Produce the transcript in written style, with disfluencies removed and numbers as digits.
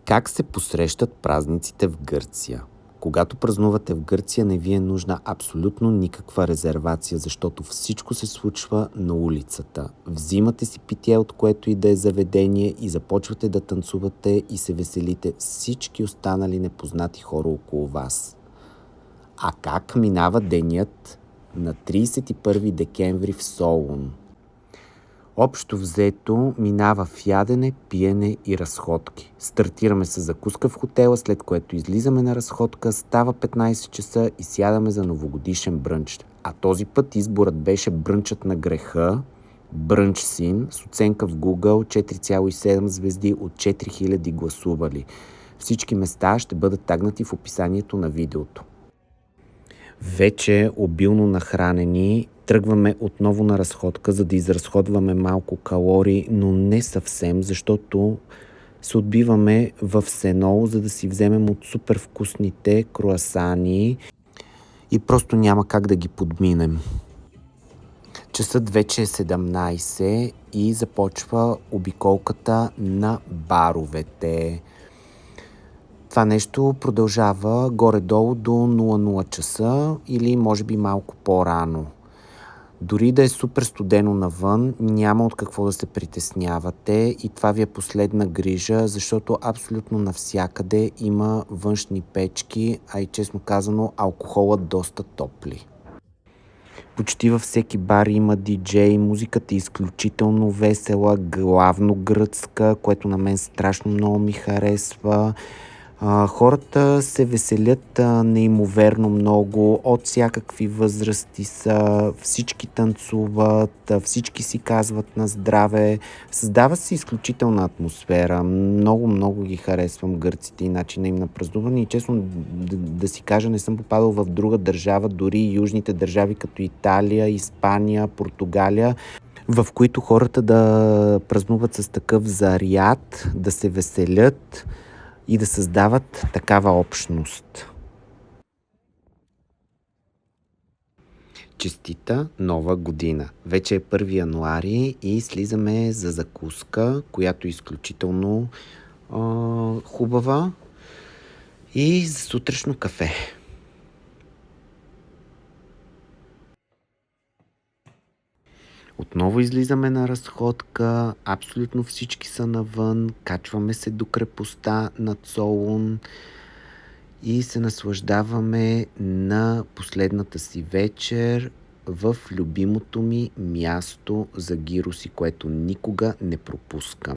Как се посрещат празниците в Гърция? Когато празнувате в Гърция, не ви е нужна абсолютно никаква резервация, защото всичко се случва на улицата. Взимате си питие от което и да е заведение и започвате да танцувате и се веселите всички останали непознати хора около вас. А как минава денят на 31 декември в Солун? Общо взето минава в ядене, пиене и разходки. Стартираме с закуска в хотела, след което излизаме на разходка, става 15 часа и сядаме за новогодишен брънч. А този път изборът беше брънчът на греха, Брънч Син, с оценка в Google 4,7 звезди от 4000 гласували. Всички места ще бъдат тагнати в описанието на видеото. Вече обилно нахранени, тръгваме отново на разходка, за да изразходваме малко калории, но не съвсем, защото се отбиваме в Сенол, за да си вземем от супер вкусните круасани и просто няма как да ги подминем. Часът вече е 17 и започва обиколката на баровете. Това нещо продължава горе-долу до 00 часа или може би малко по-рано. Дори да е супер студено навън, няма от какво да се притеснявате и това ви е последна грижа, защото абсолютно навсякъде има външни печки, а и честно казано алкохолът доста топли. Почти във всеки бар има диджей, музиката е изключително весела, главно гръцка, което на мен страшно много ми харесва. Хората се веселят неимоверно много, от всякакви възрасти са, всички танцуват, всички си казват на здраве. Създава се изключителна атмосфера. Много ги харесвам гърците и начина им на празнуване. И честно да си кажа, не съм попадал в друга държава, дори южните държави като Италия, Испания, Португалия, в които хората да празнуват с такъв заряд, да се веселят и да създават такава общност. Честита нова година! Вече е 1 януари и слизаме за закуска, която е изключително хубава, и за сутрешно кафе. Отново излизаме на разходка, абсолютно всички са навън, качваме се до крепостта над Солун и се наслаждаваме на последната си вечер в любимото ми място за гироси, което никога не пропускам.